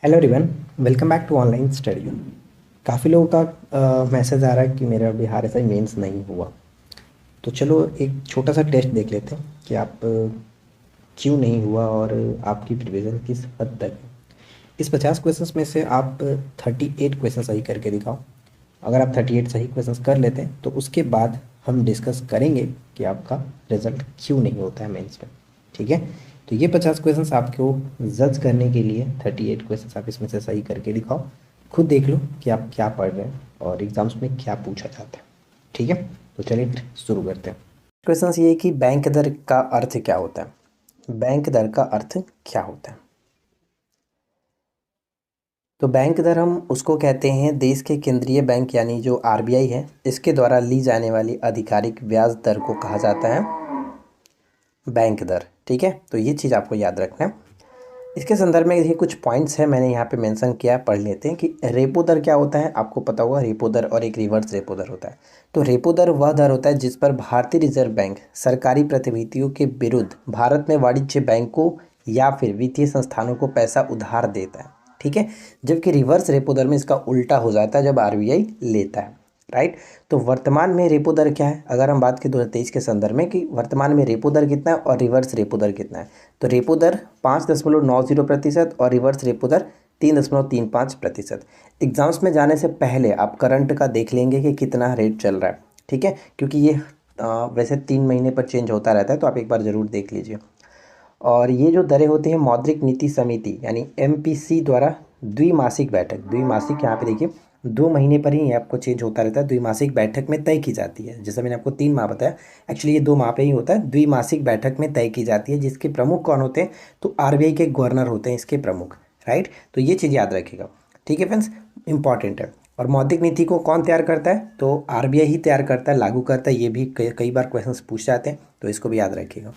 Hello everyone, welcome back to online study. काफ़ी लोगों का मैसेज आ रहा है कि मेरा बिहार ऐसा मेंस नहीं हुआ। तो चलो एक छोटा सा टेस्ट देख लेते हैं कि आप क्यों नहीं हुआ और आपकी प्रिपरेशन किस हद तक है। इस 50 क्वेश्चंस में से आप 38 क्वेश्चन सही करके दिखाओ। अगर आप 38 सही क्वेश्चंस कर लेते हैं तो उसके बाद हम डिस्कस करेंगे कि आपका रिजल्ट क्यों नहीं होता है मेंस में। ठीक है, तो ये 50 क्वेश्चंस आपको जज करने के लिए 38 क्वेश्चंस आप इसमें से सही करके दिखाओ। खुद देख लो कि आप क्या पढ़ रहे हैं और एग्जाम्स में क्या पूछा जाता है। ठीक है, तो चलिए फिर शुरू करते हैं। क्वेश्चंस ये है कि बैंक दर का अर्थ क्या होता है। बैंक दर का अर्थ क्या होता है? तो बैंक दर हम उसको कहते हैं देश के केंद्रीय बैंक यानी जो आरबीआई है इसके द्वारा ली जाने वाली आधिकारिक ब्याज दर को कहा जाता है बैंक दर। ठीक है, तो ये चीज़ आपको याद रखना है। इसके संदर्भ में ये कुछ पॉइंट्स हैं मैंने यहाँ पे मेंशन किया है, पढ़ लेते हैं कि रेपो दर क्या होता है। आपको पता होगा रेपो दर और एक रिवर्स रेपो दर होता है। तो रेपो दर वह दर होता है जिस पर भारतीय रिजर्व बैंक सरकारी प्रतिभूतियों के विरुद्ध भारत में वाणिज्य बैंकों या फिर वित्तीय संस्थानों को पैसा उधार देता है। ठीक है, जबकि रिवर्स रेपो दर में इसका उल्टा हो जाता है जब आरबीआई लेता है। राइट, तो वर्तमान में रेपो दर क्या है? अगर हम बात करें 2023 के संदर्भ में कि वर्तमान में रेपो दर कितना है और रिवर्स रेपो दर कितना है, तो रेपो दर 5.90% और रिवर्स रेपो दर 3.35%। एग्जाम्स में जाने से पहले आप करंट का देख लेंगे कि कितना रेट चल रहा है। ठीक है, क्योंकि ये वैसे 3 महीने पर चेंज होता रहता है, तो आप एक बार ज़रूर देख लीजिए। और ये जो दरें होती हैं मौद्रिक नीति समिति यानी एमपीसी द्वारा द्विमासिक बैठक, द्विमासिक यहाँ पे देखिए 2 महीने पर ही ये आपको चेंज होता रहता है, द्विमासिक बैठक में तय की जाती है। जैसे मैंने आपको 3 माह बताया, एक्चुअली ये 2 माह पे ही होता है। द्विमासिक बैठक में तय की जाती है जिसके प्रमुख कौन होते हैं? तो आरबीआई के गवर्नर होते हैं इसके प्रमुख। राइट, तो ये चीज़ याद रखिएगा। ठीक है फ्रेंड्स, इंपॉर्टेंट है। और मौद्रिक नीति को कौन तैयार करता है? तो आरबीआई ही तैयार करता है, लागू करता है। ये भी कई बार क्वेश्चंस पूछ जाते हैं, तो इसको भी याद रखिएगा।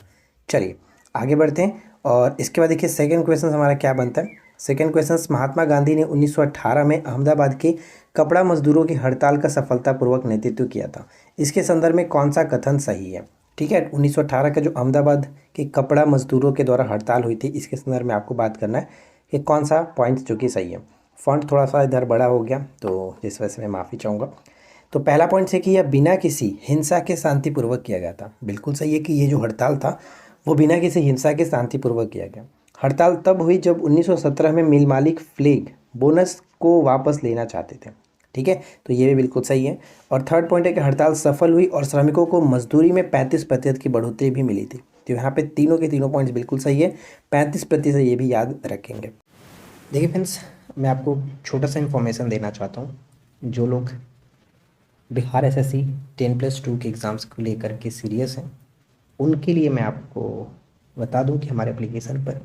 चलिए आगे बढ़ते हैं। और इसके बाद देखिए सेकंड क्वेश्चन हमारा क्या बनता है। सेकंड क्वेश्चन, महात्मा गांधी ने 1918 में अहमदाबाद के कपड़ा मजदूरों की हड़ताल का सफलतापूर्वक नेतृत्व किया था। इसके संदर्भ में कौन सा कथन सही है? ठीक है, 1918 का जो अहमदाबाद के कपड़ा मजदूरों के द्वारा हड़ताल हुई थी, इसके संदर्भ में आपको बात करना है कि कौन सा पॉइंट जो कि सही है। फॉन्ट थोड़ा सा इधर बड़ा हो गया तो जिस वजह से मैं माफ़ी चाहूँगा। तो पहला पॉइंट है कि यह बिना किसी हिंसा के शांतिपूर्वक किया गया था। बिल्कुल सही है कि ये जो हड़ताल था वो बिना किसी हिंसा के शांतिपूर्वक किया गया। हड़ताल तब हुई जब 1917 में मिल मालिक फ्लैग बोनस को वापस लेना चाहते थे। ठीक है, तो ये भी बिल्कुल सही है। और थर्ड पॉइंट है कि हड़ताल सफल हुई और श्रमिकों को मजदूरी में 35% की बढ़ोतरी भी मिली थी। तो यहाँ पे तीनों के तीनों पॉइंट्स बिल्कुल सही है। 35% ये भी याद रखेंगे। देखिए फ्रेंड्स, मैं आपको छोटा सा इन्फॉर्मेशन देना चाहता हूँ। जो लोग बिहार एसएससी 10+2 के एग्ज़ाम्स को लेकर के सीरियस हैं, उनके लिए मैं आपको बता दूं कि हमारे एप्लीकेशन पर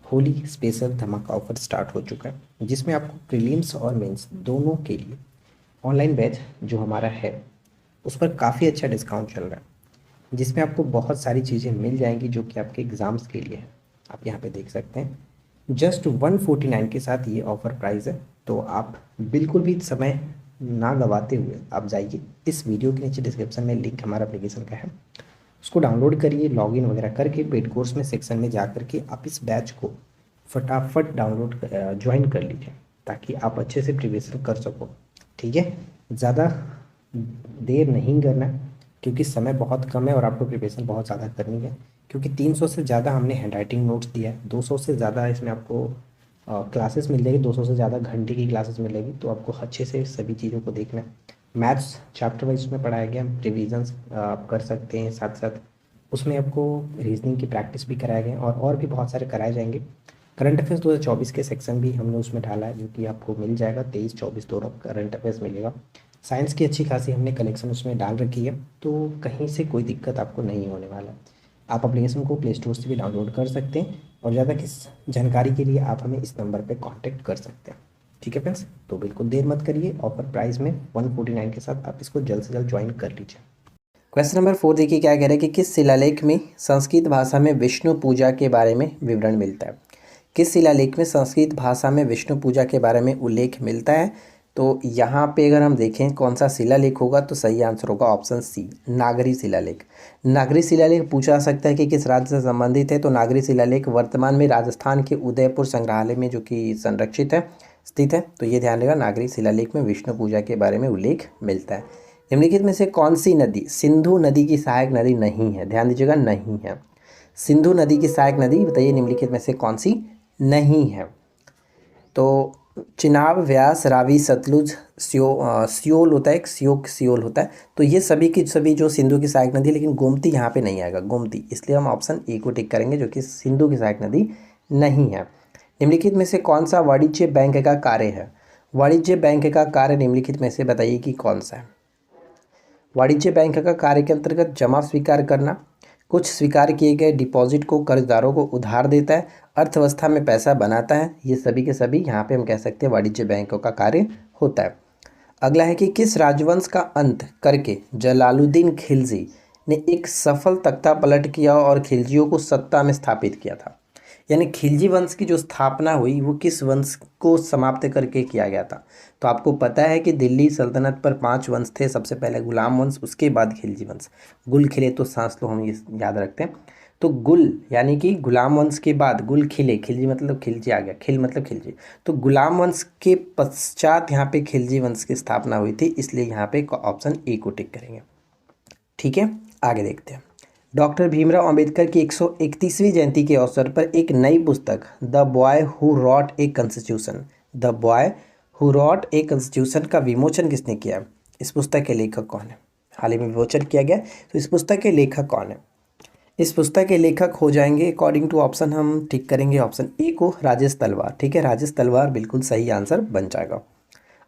होली स्पेशल धमाका ऑफर स्टार्ट हो चुका है, जिसमें आपको प्रीलिम्स और मेंस दोनों के लिए ऑनलाइन बैच जो हमारा है उस पर काफ़ी अच्छा डिस्काउंट चल रहा है, जिसमें आपको बहुत सारी चीज़ें मिल जाएंगी जो कि आपके एग्ज़ाम्स के लिए है। आप यहाँ पे देख सकते हैं जस्ट 149 के साथ ये ऑफ़र प्राइस है। तो आप बिल्कुल भी समय ना गवाते हुए आप जाइए, इस वीडियो के नीचे डिस्क्रिप्शन में लिंक हमारा एप्लीकेशन का है, उसको डाउनलोड करिए, लॉगिन वगैरह करके पेड कोर्स में सेक्शन में जा करके आप इस बैच को फटाफट डाउनलोड ज्वाइन कर लीजिए ताकि आप अच्छे से प्रिपरेशन कर सको। ठीक है, ज़्यादा देर नहीं करना क्योंकि समय बहुत कम है और आपको प्रिपरेशन बहुत ज़्यादा करनी है, क्योंकि 300 से ज़्यादा हमने हैंडराइटिंग नोट्स दिया है। 200 से ज़्यादा इसमें आपको क्लासेस मिल जाएगी, 200 से ज़्यादा घंटे की क्लासेस मिलेगी। तो आपको अच्छे से सभी चीज़ों को देखना है। मैथ्स चैप्टर वाइज उसमें पढ़ाया गया, रिविजन्स आप कर सकते हैं, साथ साथ उसमें आपको रीजनिंग की प्रैक्टिस भी कराए गए और भी बहुत सारे कराए जाएंगे। करंट अफेयर्स 2024 के सेक्शन भी हमने उसमें डाला है, जो कि आपको मिल जाएगा। 23-24 दोनों करंट अफेयर्स मिलेगा। साइंस की अच्छी खासी हमने कलेक्शन उसमें डाल रखी है, तो कहीं से कोई दिक्कत आपको नहीं होने वाला। आप एप्लीकेशन को प्ले स्टोर से भी डाउनलोड कर सकते हैं और ज़्यादा किस जानकारी के लिए आप हमें इस नंबर पर कॉन्टैक्ट कर सकते हैं। ठीक है फ्रेंड्स, तो बिल्कुल देर मत करिए, ऑफर प्राइस में 149 के साथ आप इसको जल्द से जल्द ज्वाइन कर लीजिए। क्वेश्चन नंबर 4 देखिए क्या कह रहा है कि किस शिलालेख में संस्कृत भाषा में विष्णु पूजा के बारे में विवरण मिलता है। किस शिलालेख में संस्कृत भाषा में विष्णु पूजा के बारे में उल्लेख मिलता है? तो यहाँ पे अगर हम देखें कौन सा शिलालेख होगा तो सही आंसर होगा ऑप्शन सी, नागरी शिलालेख। नागरी शिलालेख पूछा जा सकता है कि किस राज्य से संबंधित है, तो नागरी शिलालेख वर्तमान में राजस्थान के उदयपुर संग्रहालय में जो कि संरक्षित है, स्थित है। तो ये ध्यान रखा, नागरी शिलालेख में विष्णु पूजा के बारे में उल्लेख मिलता है। निम्नलिखित में से कौन सी नदी सिंधु नदी की सहायक नदी नहीं है? ध्यान दीजिएगा, नहीं है। सिंधु नदी की सहायक नदी बताइए निम्नलिखित में से कौन सी नहीं है? तो चिनाब, व्यास, रावी, सतलुज, सियोल होता है, एक सियोल होता है। तो ये सभी की सभी जो सिंधु की सहायक नदी, लेकिन गोमती यहाँ पे नहीं आएगा, गोमती, इसलिए हम ऑप्शन ए को टिक करेंगे जो कि सिंधु की सहायक नदी नहीं है। निम्नलिखित में से कौन सा वाणिज्य बैंक का कार्य है? वाणिज्य बैंक का कार्य निम्नलिखित में से बताइए कि कौन सा है? वाणिज्य बैंक का कार्य के अंतर्गत जमा स्वीकार करना, कुछ स्वीकार किए गए डिपॉजिट को कर्जदारों को उधार देता है, अर्थव्यवस्था में पैसा बनाता है। ये सभी के सभी यहाँ पे हम कह सकते हैं वाणिज्य बैंकों का कार्य होता है। अगला है कि किस राजवंश का अंत करके जलालुद्दीन खिलजी ने एक सफल तख्ता पलट किया और खिलजियों को सत्ता में स्थापित किया था? यानी खिलजी वंश की जो स्थापना हुई वो किस वंश को समाप्त करके किया गया था? तो आपको पता है कि दिल्ली सल्तनत पर 5 वंश थे, सबसे पहले गुलाम वंश, उसके बाद खिलजी वंश। गुल खिले तो सांस लो, हम ये याद रखते हैं। तो गुल यानी कि गुलाम वंश के बाद गुल खिले, खिलजी मतलब खिलजी आ गया, खिल मतलब खिलजी। तो गुलाम वंश के पश्चात यहाँ पे खिलजी वंश की स्थापना हुई थी, इसलिए यहाँ पे ऑप्शन ए को टिक करेंगे। ठीक है, आगे देखते हैं। डॉक्टर भीमराव अंबेडकर की 131वीं जयंती के अवसर पर एक नई पुस्तक the boy who rot a constitution, the boy who rot a constitution का विमोचन किसने किया? इस पुस्तक के लेखक कौन है? हाल ही में विमोचन किया गया, तो इस पुस्तक के लेखक कौन है? इस पुस्तक के लेखक हो जाएंगे अकॉर्डिंग टू ऑप्शन, हम टिक करेंगे ऑप्शन ए को, राजेश तलवार। ठीक है, राजेश तलवार बिल्कुल सही आंसर बन जाएगा।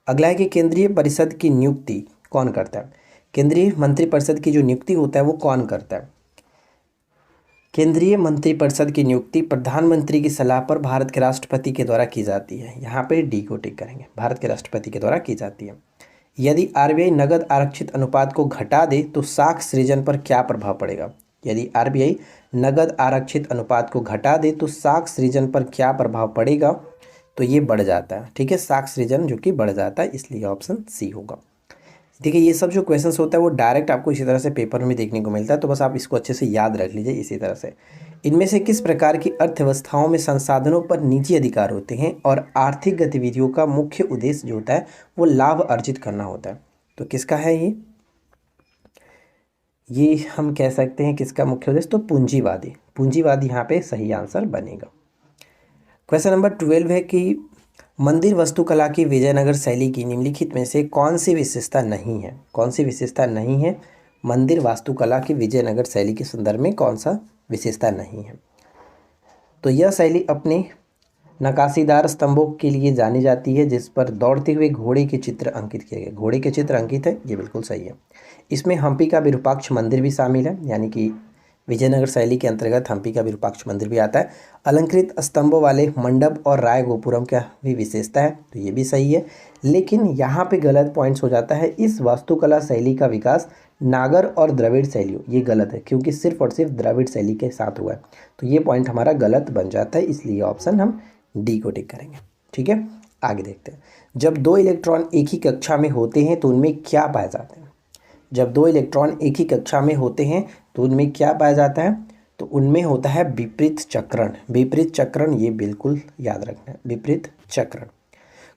अगला है कि केंद्रीय परिषद की नियुक्ति कौन करता है? केंद्रीय मंत्रिपरिषद की जो नियुक्ति होता है वो कौन करता है? केंद्रीय मंत्रिपरिषद की नियुक्ति प्रधानमंत्री की सलाह पर भारत के राष्ट्रपति के द्वारा की जाती है। यहाँ पे डी को टिक करेंगे, भारत के राष्ट्रपति के द्वारा की जाती है। यदि आरबीआई नगद आरक्षित अनुपात को घटा दे तो साख सृजन पर क्या प्रभाव पड़ेगा? यदि आरबीआई नगद आरक्षित अनुपात को घटा दे तो साख सृजन पर क्या प्रभाव पड़ेगा? तो ये बढ़ जाता है। ठीक है, साख सृजन जो कि बढ़ जाता है, इसलिए ऑप्शन सी होगा। देखिए, ये सब जो क्वेश्चंस होता है वो डायरेक्ट आपको इसी तरह से पेपर में देखने को मिलता है, तो बस आप इसको अच्छे से याद रख लीजिए इसी तरह से। इनमें से किस प्रकार की अर्थव्यवस्थाओं में संसाधनों पर निजी अधिकार होते हैं और आर्थिक गतिविधियों का मुख्य उद्देश्य जो होता है वो लाभ अर्जित करना होता है? तो किसका है ये हम कह सकते हैं किसका मुख्य उद्देश्य? तो पूंजीवादी, पूंजीवादी यहाँ पे सही आंसर बनेगा। क्वेश्चन नंबर 12 है कि मंदिर वास्तुकला की विजयनगर शैली की निम्नलिखित में से कौन सी विशेषता नहीं है? कौन सी विशेषता नहीं है? मंदिर वास्तुकला की विजयनगर शैली के संदर्भ में कौन सा विशेषता नहीं है? तो यह शैली अपने नकाशीदार स्तंभों के लिए जानी जाती है जिस पर दौड़ते हुए घोड़े के चित्र अंकित किए गए। घोड़े के चित्र अंकित है, ये बिल्कुल सही है। इसमें हम्पी का विरूपाक्ष मंदिर भी शामिल है, यानी कि विजयनगर शैली के अंतर्गत हम्पी का विरूपाक्ष मंदिर भी आता है। अलंकृत स्तंभों वाले मंडप और राय गोपुरम का भी विशेषता है, तो ये भी सही है। लेकिन यहाँ पे गलत पॉइंट्स हो जाता है। इस वास्तुकला शैली का विकास नागर और द्रविड़ शैलियों, ये गलत है क्योंकि सिर्फ और सिर्फ द्रविड़ शैली के साथ हुआ है, तो ये पॉइंट हमारा गलत बन जाता है, इसलिए ऑप्शन हम डी को टिक करेंगे। ठीक है, आगे देखते हैं। जब दो इलेक्ट्रॉन एक ही कक्षा में होते हैं तो उनमें क्या पाए जाते हैं? जब दो इलेक्ट्रॉन एक ही कक्षा में होते हैं तो उनमें क्या पाया जाता है? तो उनमें होता है विपरीत चक्रण। विपरीत चक्रण, ये बिल्कुल याद रखना है, विपरीत चक्रण।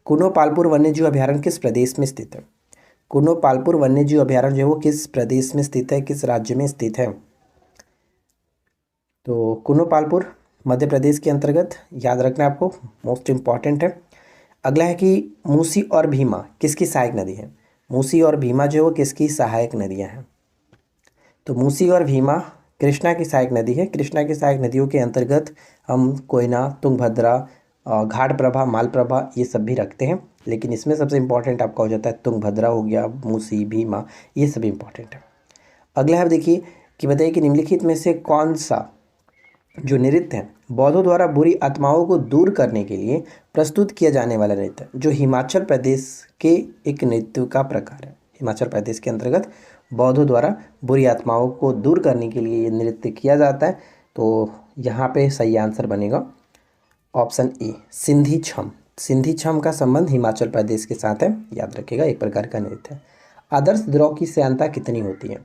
कुनो पालपुर वन्यजीव अभयारण्य किस प्रदेश में स्थित है? कुनो पालपुर वन्यजीव अभयारण्य जो है वो किस प्रदेश में स्थित है, किस राज्य में स्थित है? तो कुनो पालपुर मध्य प्रदेश के अंतर्गत, याद रखना आपको, मोस्ट इम्पॉर्टेंट है। अगला है कि मूसी और भीमा किसकी सहायक नदी है? मूसी और भीमा जो है वो किसकी सहायक नदियां हैं? तो मूसी और भीमा कृष्णा की सहायक नदी है। कृष्णा की सहायक नदियों के अंतर्गत हम कोयना, तुंगभद्रा, घाटप्रभा, मालप्रभा ये सब भी रखते हैं, लेकिन इसमें सबसे इंपॉर्टेंट आपका हो जाता है तुंगभद्रा हो गया, मूसी, भीमा, ये सभी इंपॉर्टेंट है। अगला है देखिए कि बताइए कि निम्नलिखित में से कौन सा जो नृत्य है बौद्धों द्वारा बुरी आत्माओं को दूर करने के लिए प्रस्तुत किया जाने वाला नृत्य, जो हिमाचल प्रदेश के एक नृत्य का प्रकार है। हिमाचल प्रदेश के अंतर्गत बौद्धों द्वारा बुरी आत्माओं को दूर करने के लिए ये नृत्य किया जाता है, तो यहाँ पे सही आंसर बनेगा ऑप्शन ए, सिंधी छम। सिंधी छम का संबंध हिमाचल प्रदेश के साथ है, याद रखिएगा, एक प्रकार का नृत्य है। आदर्श द्रव की श्यानता कितनी होती है?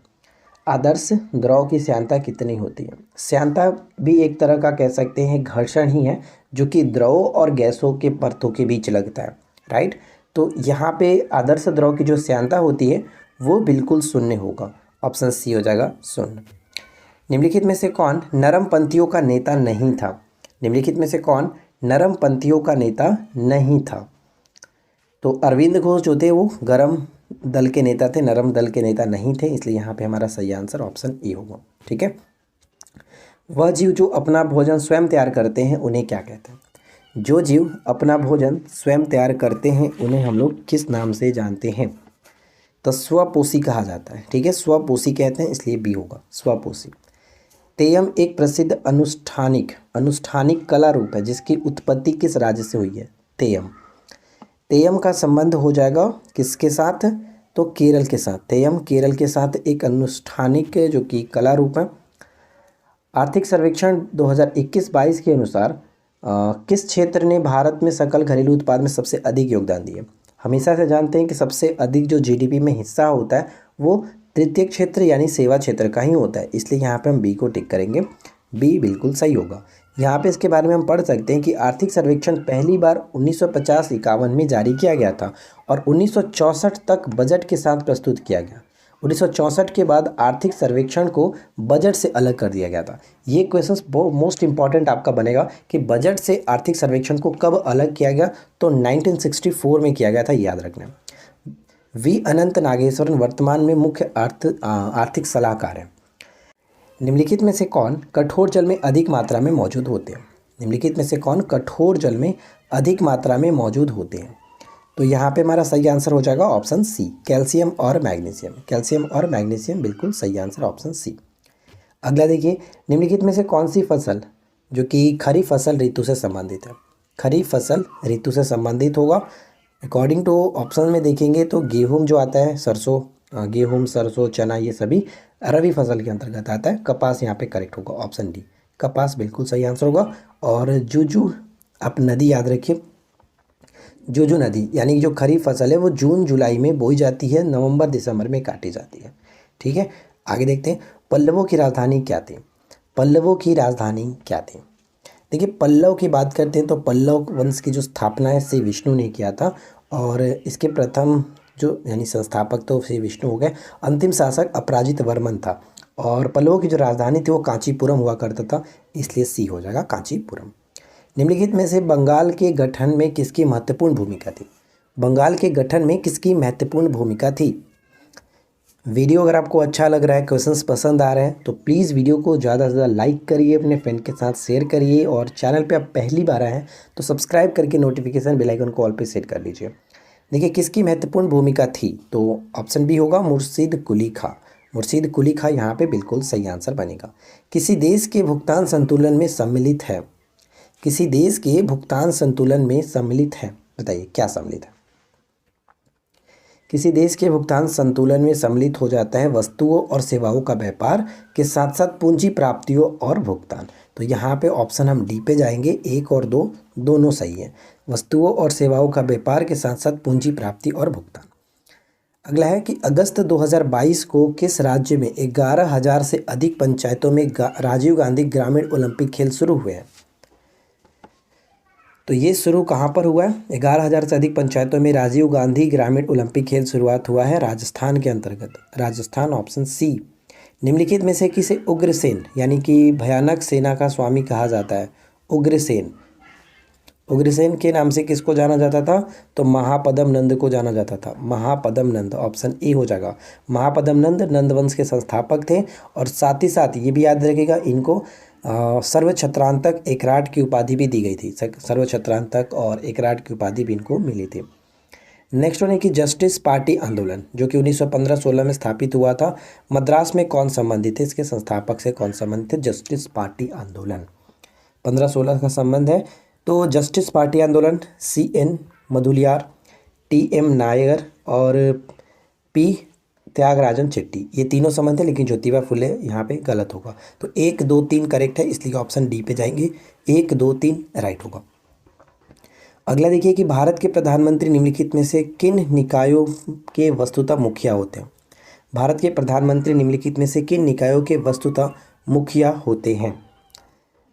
आदर्श द्रव की श्यानता कितनी होती है? श्यानता भी एक तरह का कह सकते हैं घर्षण ही है, जो कि द्रवों और गैसों के परतों के बीच लगता है, राइट। तो यहाँ पे आदर्श द्रव की जो श्यानता होती है वो बिल्कुल शून्य होगा, ऑप्शन सी हो जाएगा शून्य। निम्नलिखित में से कौन नरमपंथियों का नेता नहीं था? निम्नलिखित में से कौन नरमपंथियों का नेता नहीं था? तो अरविंद घोष जो थे वो गरम दल के नेता थे, नरम दल के नेता नहीं थे, इसलिए यहाँ पे हमारा सही आंसर ऑप्शन ए होगा, ठीक है। वह जीव जो अपना भोजन स्वयं तैयार करते हैं उन्हें क्या कहते हैं? जो जीव अपना भोजन स्वयं तैयार करते हैं उन्हें हम लोग किस नाम से जानते हैं? तो स्वपोषी कहा जाता है, ठीक है, स्वपोषी कहते हैं, इसलिए बी होगा स्वपोषी। तेयम एक प्रसिद्ध अनुष्ठानिक कला रूप है जिसकी उत्पत्ति किस राज्य से हुई है? तेयम का संबंध हो जाएगा किसके साथ? तो केरल के साथ। तेयम केरल के साथ एक अनुष्ठानिक जो कि कला रूप है। आर्थिक सर्वेक्षण 2021-22 के अनुसार किस क्षेत्र ने भारत में सकल घरेलू उत्पाद में सबसे अधिक योगदान दिया? हमेशा से जानते हैं कि सबसे अधिक जो जीडीपी में हिस्सा होता है वो तृतीय क्षेत्र यानी सेवा क्षेत्र का ही होता है, इसलिए यहाँ पे हम बी को टिक करेंगे, बी बिल्कुल सही होगा। यहाँ पे इसके बारे में हम पढ़ सकते हैं कि आर्थिक सर्वेक्षण पहली बार 1950-51 में जारी किया गया था और 1964 तक बजट के साथ प्रस्तुत किया गया। 1964 के बाद आर्थिक सर्वेक्षण को बजट से अलग कर दिया गया था। ये क्वेश्चंस बहुत मोस्ट इंपॉर्टेंट आपका बनेगा कि बजट से आर्थिक सर्वेक्षण को कब अलग किया गया, तो 1964 में किया गया था, याद रखना। वी अनंत नागेश्वरन वर्तमान में मुख्य आर्थिक सलाहकार हैं। निम्नलिखित में से कौन कठोर जल में अधिक मात्रा में मौजूद होते हैं? निम्नलिखित में से कौन कठोर जल में अधिक मात्रा में मौजूद होते हैं? तो यहाँ पे हमारा सही आंसर हो जाएगा ऑप्शन सी, कैल्शियम और मैग्नीशियम। कैल्शियम और मैग्नीशियम बिल्कुल सही आंसर, ऑप्शन सी। अगला देखिए, निम्नलिखित में से कौन सी फसल जो कि खरीफ फसल ऋतु से संबंधित है? खरीफ फसल ऋतु से संबंधित होगा। अकॉर्डिंग टू ऑप्शन में देखेंगे तो गेहूँ जो आता है, सरसों, गेहूँ, सरसों, चना, ये सभी रबी फसल के अंतर्गत आता है। कपास यहाँ पे करेक्ट होगा, ऑप्शन डी, कपास बिल्कुल सही आंसर होगा। और जूजू, आप नदी याद रखिए, जूजू नदी यानी कि जो खरीफ फसल है वो जून जुलाई में बोई जाती है, नवंबर दिसंबर में काटी जाती है, ठीक है। आगे देखते हैं, पल्लवों की राजधानी क्या थी? पल्लवों की राजधानी क्या थी? देखिए, पल्लव की बात करते हैं तो पल्लव वंश की जो स्थापना है श्री विष्णु ने किया था और इसके प्रथम जो यानी संस्थापक तो श्री विष्णु हो गए। अंतिम शासक अपराजित वर्मन था और पल्लवों की जो राजधानी थी वो कांचीपुरम हुआ करता था, इसलिए सी हो जाएगा कांचीपुरम। निम्नलिखित में से बंगाल के गठन में किसकी महत्वपूर्ण भूमिका थी? बंगाल के गठन में किसकी महत्वपूर्ण भूमिका थी? वीडियो अगर आपको अच्छा लग रहा है, क्वेश्चंस पसंद आ रहे हैं तो प्लीज़ वीडियो को ज़्यादा से ज़्यादा लाइक करिए, अपने फ्रेंड के साथ शेयर करिए और चैनल पे आप पहली बार आए हैं तो सब्सक्राइब करके नोटिफिकेशन बेल आइकन को ऑल पे सेट कर लीजिए। देखिए, किसकी महत्वपूर्ण भूमिका थी? तो ऑप्शन बी होगा मुर्शीद कुली खां। मुर्शीद कुली खां यहाँ पे बिल्कुल सही आंसर बनेगा। किसी देश के भुगतान संतुलन में सम्मिलित है? किसी देश के भुगतान संतुलन में सम्मिलित है, बताइए क्या सम्मिलित है? किसी देश के भुगतान संतुलन में सम्मिलित हो जाता है वस्तुओं और सेवाओं का व्यापार के साथ साथ पूंजी प्राप्तियों और भुगतान। तो यहाँ पे ऑप्शन हम डी पे जाएंगे, 1 और 2 दोनों सही है। वस्तुओं और सेवाओं का व्यापार के साथ साथ पूंजी प्राप्ति और भुगतान। अगला है कि अगस्त 2022 को किस राज्य में 11,000 से अधिक पंचायतों में राजीव गांधी ग्रामीण ओलंपिक खेल शुरू हुए हैं? तो ये शुरू कहाँ पर हुआ है? 11,000 से अधिक पंचायतों में राजीव गांधी ग्रामीण ओलंपिक खेल शुरुआत हुआ है राजस्थान के अंतर्गत, राजस्थान, ऑप्शन सी। निम्नलिखित में से किसे उग्रसेन यानी कि भयानक सेना का स्वामी कहा जाता है? उग्रसेन, उग्रसेन के नाम से किसको जाना जाता था? तो महापद्म नंद को जाना जाता था, महापद्म नंद, ऑप्शन ए हो जाएगा। महापद्म नंद नंद वंश के संस्थापक थे और साथ ही साथ ये भी याद रखिएगा, इनको सर्वछत्रांतक एकराट की उपाधि भी दी गई थी। सर्वछत्रांतक और एकराट की उपाधि भी इनको मिली थी। नेक्स्ट वन है कि जस्टिस पार्टी आंदोलन जो कि 1915-16 में स्थापित हुआ था, मद्रास में कौन संबंधित है? इसके संस्थापक से कौन संबंधित है? जस्टिस पार्टी आंदोलन 15-16 का संबंध है। तो जस्टिस पार्टी आंदोलन CN मुदलियार, TM नायर और P त्यागराजन चिट्टी, ये तीनों संबंध है, लेकिन ज्योतिबा फुले यहाँ पे गलत होगा। तो 1, 2, 3 करेक्ट है, इसलिए ऑप्शन डी पे जाएंगे, 1, 2, 3 राइट होगा। अगला देखिए कि भारत के प्रधानमंत्री निम्नलिखित में से किन निकायों के वस्तुतः मुखिया होते हैं। भारत के प्रधानमंत्री निम्नलिखित में से किन निकायों के वस्तुतः मुखिया होते हैं।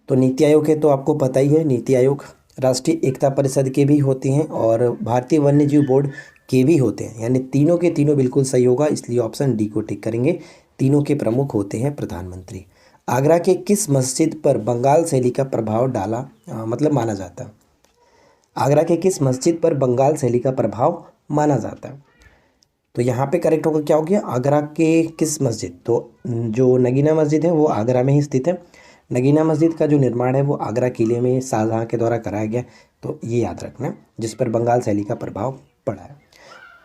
तो नीति आयोग है तो आपको पता ही है, नीति आयोग राष्ट्रीय एकता परिषद के भी होते हैं और भारतीय वन्यजीव बोर्ड के भी होते हैं, यानी तीनों के तीनों बिल्कुल सही होगा, इसलिए ऑप्शन डी को टिक करेंगे। तीनों के प्रमुख होते हैं प्रधानमंत्री। आगरा के किस मस्जिद पर बंगाल शैली का प्रभाव मतलब माना जाता है। आगरा के किस मस्जिद पर बंगाल शैली का प्रभाव माना जाता है। तो यहाँ पे करेक्ट होगा क्या हो गया, आगरा के किस मस्जिद। तो जो नगीना मस्जिद है वो आगरा में ही स्थित है। नगीना मस्जिद का जो निर्माण है वो आगरा किले में शाहजहाँ के द्वारा कराया गया, तो ये याद रखना, जिस पर बंगाल शैली का प्रभाव पड़ा है।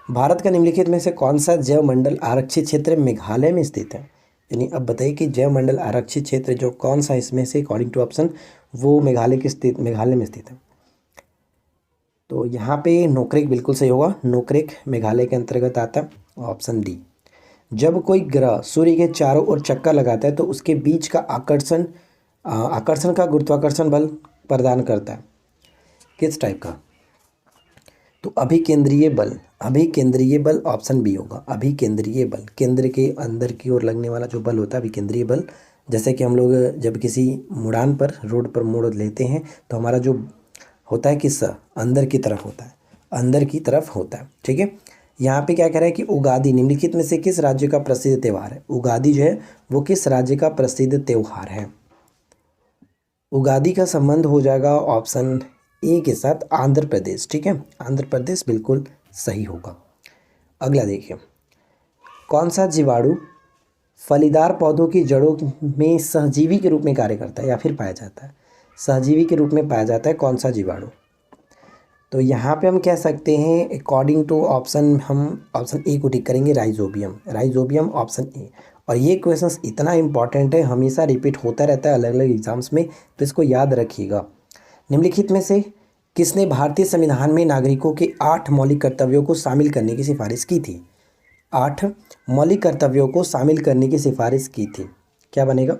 भारत का निम्नलिखित में से कौन सा जैव मंडल आरक्षित क्षेत्र मेघालय में स्थित है। यानी अब बताइए कि जैव मंडल आरक्षित क्षेत्र जो कौन सा इसमें से अकॉर्डिंग टू ऑप्शन वो मेघालय में स्थित है। तो यहाँ पे नोकरेक बिल्कुल सही होगा, नोकरेक मेघालय के अंतर्गत आता है, ऑप्शन डी। जब कोई ग्रह सूर्य के चारों ओर चक्कर लगाता है तो उसके बीच का आकर्षण का गुरुत्वाकर्षण बल प्रदान करता है, किस टाइप का। तो अभिकेंद्रीय बल ऑप्शन बी होगा। अभिकेंद्रीय बल, केंद्र के अंदर की ओर लगने वाला जो बल होता है अभिकेंद्रीय बल। जैसे कि हम लोग जब किसी मुड़ान पर रोड पर मोड़ लेते हैं तो हमारा जो होता है किस अंदर की तरफ होता है, ठीक है। यहाँ पे क्या कह रहा है कि उगादी निम्नलिखित में से किस राज्य का प्रसिद्ध त्यौहार है। उगादी जो है वो किस राज्य का प्रसिद्ध त्यौहार है। उगादी का संबंध हो जाएगा ऑप्शन ए के साथ, आंध्र प्रदेश, ठीक है, आंध्र प्रदेश बिल्कुल सही होगा। अगला देखिए, कौन सा जीवाणु फलीदार पौधों की जड़ों में सहजीवी के रूप में कार्य करता है या फिर पाया जाता है। सहजीवी के रूप में पाया जाता है कौन सा जीवाणु। तो यहाँ पे हम कह सकते हैं अकॉर्डिंग टू ऑप्शन, हम ऑप्शन ए को टिक करेंगे, राइजोबियम ऑप्शन ए। और ये क्वेश्चंस इतना इंपॉर्टेंट है, हमेशा रिपीट होता रहता है अलग अलग एग्जाम्स में, तो इसको याद रखिएगा। निम्नलिखित में से किसने भारतीय संविधान में नागरिकों के 8 मौलिक कर्तव्यों को शामिल करने की सिफारिश की थी। 8 मौलिक कर्तव्यों को शामिल करने की सिफारिश की थी, क्या बनेगा।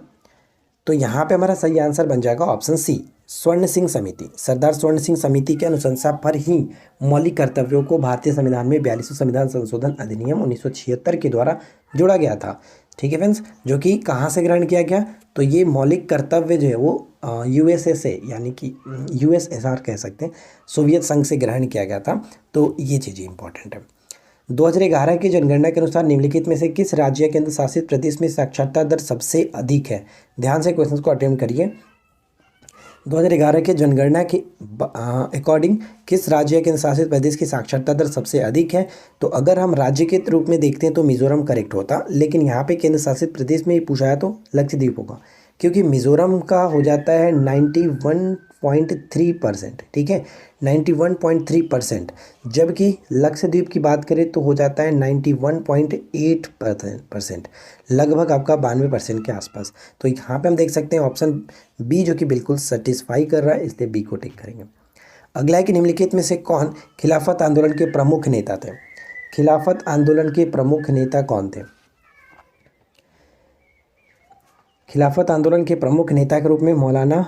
तो यहाँ पे हमारा सही आंसर बन जाएगा ऑप्शन सी, स्वर्ण सिंह समिति। सरदार स्वर्ण सिंह समिति के अनुशंसा पर ही मौलिक कर्तव्यों को भारतीय संविधान में 42वें संविधान संशोधन अधिनियम 1976 के द्वारा जोड़ा गया था, ठीक है फ्रेंड्स। जो कि कहाँ से ग्रहण किया गया, तो ये मौलिक कर्तव्य जो है वो यूएसए से, यानी कि यूएसएसआर कह सकते हैं, सोवियत संघ से ग्रहण किया गया था। तो ये चीज़ें इंपॉर्टेंट है। 2011 की जनगणना के अनुसार निम्नलिखित में से किस राज्य केंद्र शासित प्रदेश में साक्षरता दर सबसे अधिक है। ध्यान से क्वेश्चन को अटेम्प्ट करिए। 2011 के जनगणना के अकॉर्डिंग किस राज्य केंद्र शासित प्रदेश की साक्षरता दर सबसे अधिक है। तो अगर हम राज्य के रूप में देखते हैं तो मिजोरम करेक्ट होता, लेकिन यहाँ पे केंद्र शासित प्रदेश में पूछा है तो लक्षद्वीप होगा, क्योंकि मिजोरम का हो जाता है 91.3%, ठीक है, 91.3%, जबकि लक्षद्वीप की बात करें तो हो जाता है 91.8%, लगभग आपका 92% के आसपास। तो यहाँ पे हम देख सकते हैं ऑप्शन बी जो कि बिल्कुल सेटिस्फाई कर रहा है, इसलिए बी को टिक करेंगे। अगला है कि निम्नलिखित में से कौन खिलाफत आंदोलन के प्रमुख नेता थे। खिलाफत आंदोलन के प्रमुख नेता कौन थे। खिलाफत आंदोलन के प्रमुख नेता के रूप में मौलाना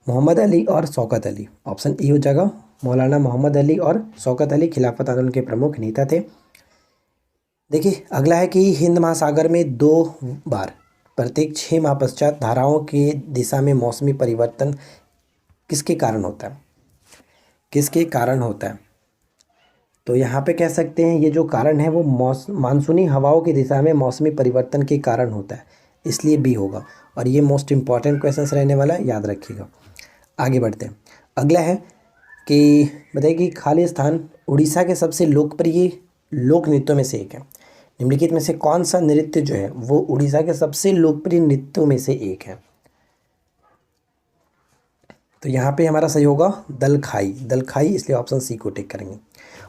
मोहम्मद अली और शौकत अली, ऑप्शन ई हो जाएगा। मौलाना मोहम्मद अली और शौकत अली खिलाफत आंदोलन के प्रमुख नेता थे। देखिए अगला है कि हिंद महासागर में 2 बार प्रत्येक 6 माह पश्चात धाराओं के दिशा में मौसमी परिवर्तन किसके कारण होता है। किसके कारण होता है। तो यहाँ पे कह सकते हैं ये जो कारण है वो मानसूनी हवाओं की दिशा में मौसमी परिवर्तन के कारण होता है, इसलिए बी होगा। और ये मोस्ट इंपॉर्टेंट क्वेश्चन रहने वाला है, याद रखिएगा। आगे बढ़ते हैं। अगला है कि बताइए कि खालिस्तान उड़ीसा के सबसे लोकप्रिय लोक नृत्यों में से एक है। निम्नलिखित में से कौन सा नृत्य जो है वो उड़ीसा के सबसे लोकप्रिय नृत्यों में से एक है। तो यहाँ पे हमारा सही होगा दलखाई, इसलिए ऑप्शन सी को टिक करेंगे।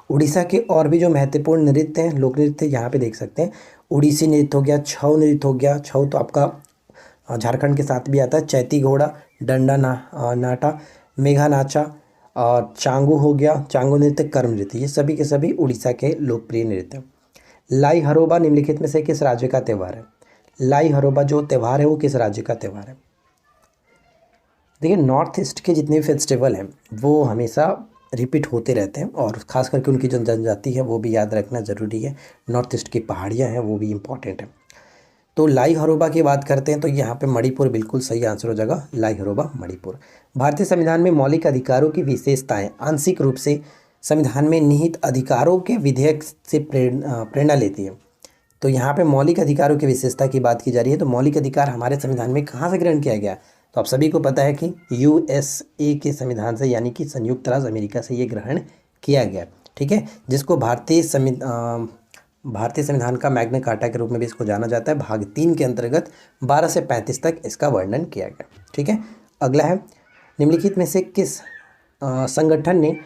उड़ीसा के और भी जो महत्वपूर्ण नृत्य हैं, लोक नृत्य, यहाँ पे देख सकते हैं। उड़ीसी नृत्य हो गया, छऊ नृत्य हो गया, छऊ तो आपका झारखंड के साथ भी आता है, चैती घोड़ा, डंडा नाटा, मेघा नाचा और चांगू हो गया, चांगू नृत्य, कर्म नृत्य, ये सभी के सभी उड़ीसा के लोकप्रिय नृत्य। लाई हरोबा निम्नलिखित में से किस राज्य का त्यौहार है। लाई हरोबा जो त्यौहार है वो किस राज्य का त्यौहार है। देखिए नॉर्थ ईस्ट के जितने भी फेस्टिवल हैं वो हमेशा रिपीट होते रहते हैं, और खास करके उनकी जो जनजाति है वो भी याद रखना ज़रूरी है। नॉर्थ ईस्ट की पहाड़ियाँ हैं वो भी इम्पॉर्टेंट है। तो लाई हरोबा की बात करते हैं तो यहाँ पे मणिपुर बिल्कुल सही आंसर हो जाएगा, लाई हरोबा मणिपुर। भारतीय संविधान में मौलिक अधिकारों की विशेषताएं आंशिक रूप से संविधान में निहित अधिकारों के विधेयक से प्रेरणा लेती है। तो यहाँ पे मौलिक अधिकारों की विशेषता की बात की जा रही है। तो मौलिक अधिकार हमारे संविधान में कहाँ से ग्रहण किया गया? तो आप सभी को पता है कि USA के संविधान से, यानी कि संयुक्त राज्य अमेरिका से ये ग्रहण किया गया, ठीक है, जिसको भारतीय संविधान का मैग्ना कार्टा के रूप में भी इसको जाना जाता है। भाग 3 के अंतर्गत 12 से 35 तक इसका वर्णन किया गया, ठीक है। अगला है, निम्नलिखित में से किस संगठन ने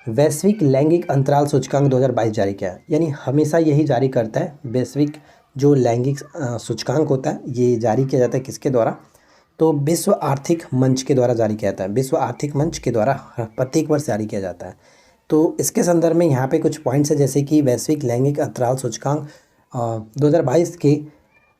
वैश्विक लैंगिक अंतराल सूचकांक 2022 जारी किया है? यानी हमेशा यही जारी करता है, वैश्विक जो लैंगिक सूचकांक होता है ये जारी किया जाता है किसके द्वारा? तो विश्व आर्थिक मंच के द्वारा जारी किया जाता है। विश्व आर्थिक मंच के द्वारा प्रत्येक वर्ष जारी किया जाता है। तो इसके संदर्भ में यहाँ पे कुछ पॉइंट्स है, जैसे कि वैश्विक लैंगिक अंतराल सूचकांक 2022 के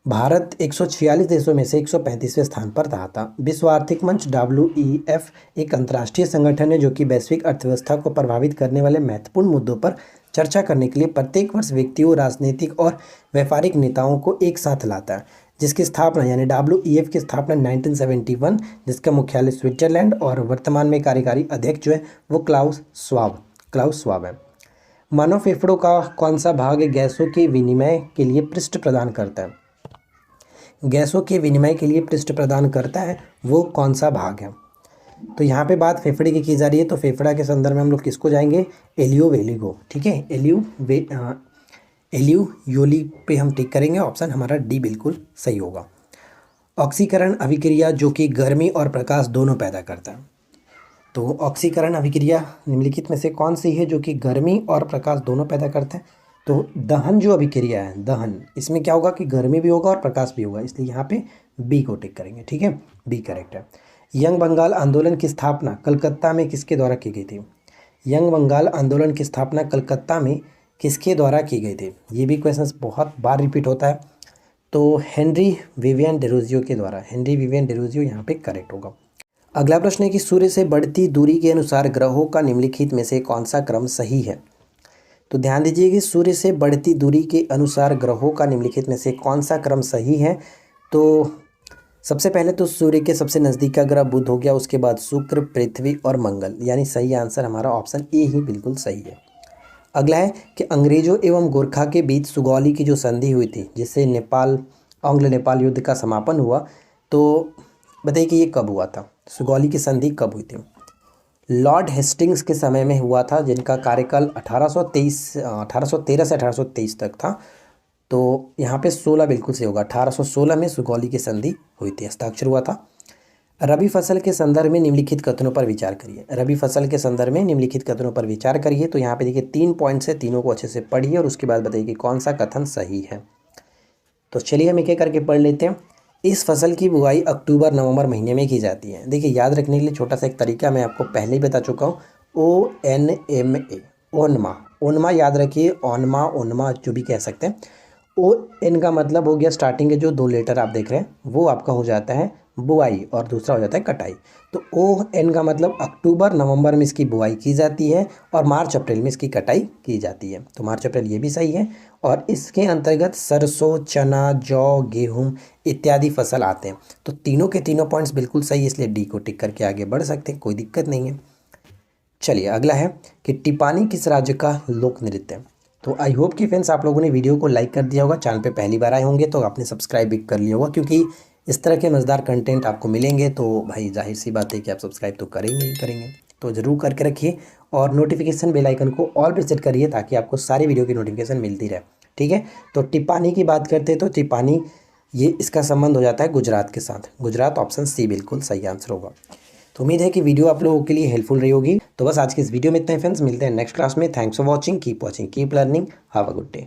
भारत 146 देशों में से 135वें स्थान पर रहा था। विश्व आर्थिक मंच WEF एक अंतर्राष्ट्रीय संगठन है जो कि वैश्विक अर्थव्यवस्था को प्रभावित करने वाले महत्वपूर्ण मुद्दों पर चर्चा करने के लिए प्रत्येक वर्ष व्यक्तियों, राजनीतिक और व्यापारिक नेताओं को एक साथ लाता है, जिसकी स्थापना यानी WEF की स्थापना 1971, जिसका मुख्यालय स्विट्जरलैंड, और वर्तमान में कार्यकारी अध्यक्ष जो है वो क्लाउस स्वाब है। मानव फेफड़ों का कौन सा भाग गैसों के विनिमय के लिए पृष्ठ प्रदान करता है? गैसों के विनिमय के लिए पृष्ठ प्रदान करता है वो कौन सा भाग है? तो यहाँ पे बात फेफड़े की जा रही है, तो फेफड़ा के संदर्भ में हम लोग किसको जाएंगे? एलियोवेलिगो, ठीक है, एलियोयोली पे हम टिक करेंगे। ऑप्शन हमारा डी बिल्कुल सही होगा। ऑक्सीकरण अभिक्रिया जो कि गर्मी और प्रकाश दोनों पैदा करता है। तो ऑक्सीकरण अभिक्रिया निम्नलिखित में से कौन सी है जो कि गर्मी और प्रकाश दोनों पैदा करता है? तो दहन जो अभिक्रिया है, दहन, इसमें क्या होगा कि गर्मी भी होगा और प्रकाश भी होगा, इसलिए यहाँ पे बी को टिक करेंगे, ठीक है, बी करेक्ट है। यंग बंगाल आंदोलन की स्थापना कलकत्ता में किसके द्वारा की गई थी? यंग बंगाल आंदोलन की स्थापना कलकत्ता में किसके द्वारा की गई थी? ये भी क्वेश्चन बहुत बार रिपीट होता है। तो हेनरी विवियन डेरोजियो के द्वारा, हेनरी विवियन डेरोजियो यहाँ पे करेक्ट होगा। अगला प्रश्न है कि सूर्य से बढ़ती दूरी के अनुसार ग्रहों का निम्नलिखित में से कौन सा क्रम सही है? तो ध्यान दीजिए कि सूर्य से बढ़ती दूरी के अनुसार ग्रहों का निम्नलिखित में से कौन सा क्रम सही है? तो सबसे पहले तो सूर्य के सबसे नज़दीक का ग्रह बुध हो गया, उसके बाद शुक्र, पृथ्वी और मंगल, यानी सही आंसर हमारा ऑप्शन ए ही बिल्कुल सही है। अगला है कि अंग्रेजों एवं गोरखा के बीच सुगौली की जो संधि हुई थी, जिससे आंग्ल नेपाल युद्ध का समापन हुआ, तो बताइए कि ये कब हुआ था? सुगौली की संधि कब हुई थी? लॉर्ड हेस्टिंग्स के समय में हुआ था, जिनका कार्यकाल 1813 से 1823 तक था। तो यहाँ पे 16 बिल्कुल से होगा, 1816 में सुगौली की संधि हुई थी, हस्ताक्षर हुआ था। रबी फसल के संदर्भ में निम्नलिखित कथनों पर विचार करिए। रबी फसल के संदर्भ में निम्नलिखित कथनों पर विचार करिए। तो यहाँ पे देखिए 3 पॉइंट्स है, तीनों को अच्छे से पढ़िए और उसके बाद बताइए कि कौन सा कथन सही है। तो चलिए हम एक एक करके पढ़ लेते हैं। इस फसल की बुआई अक्टूबर-नवंबर महीने में की जाती है। देखिए याद रखने के लिए छोटा सा एक तरीका मैं आपको पहले ही बता चुका हूँ, ONMA, ओनमा याद रखिए, ओनमा जो भी कह सकते हैं। ON का मतलब हो गया स्टार्टिंग के जो 2 लेटर आप देख रहे हैं वो आपका हो जाता है बुआई और दूसरा हो जाता है कटाई। तो ON का मतलब अक्टूबर नवंबर में इसकी बुआई की जाती है और मार्च अप्रैल में इसकी कटाई की जाती है। तो मार्च अप्रैल ये भी सही है। और इसके अंतर्गत सरसों, चना, जौ, गेहूं इत्यादि फसल आते हैं। तो तीनों के तीनों पॉइंट्स बिल्कुल सही है, इसलिए डी को टिक करके आगे बढ़ सकते हैं, कोई दिक्कत नहीं है। चलिए अगला है कि टिपानी किस राज्य का लोक नृत्य है? तो आई होप कि फ्रेंड्स आप लोगों ने वीडियो को लाइक कर दिया होगा, चैनल पे पहली बार आए होंगे तो आपने सब्सक्राइब भी कर लिया होगा, क्योंकि इस तरह के मज़ेदार कंटेंट आपको मिलेंगे तो भाई जाहिर सी बात है कि आप सब्सक्राइब तो करेंगे ही करेंगे। तो ज़रूर करके रखिए और नोटिफिकेशन बेल आइकन को ऑल पे सेट करिए ताकि आपको सारी वीडियो की नोटिफिकेशन मिलती रहे, ठीक है। तो टिपानी की बात करते हैं तो टिपानी ये इसका संबंध हो जाता है गुजरात के साथ। गुजरात ऑप्शन सी बिल्कुल सही आंसर होगा। तो उम्मीद है कि वीडियो आप लोगों के लिए हेल्पफुल रही होगी। तो बस आज की इस वीडियो में इतना ही फ्रेंड्स, मिलते हैं नेक्स्ट क्लास में। Thanks for watching, keep watching, keep learning, have a good day.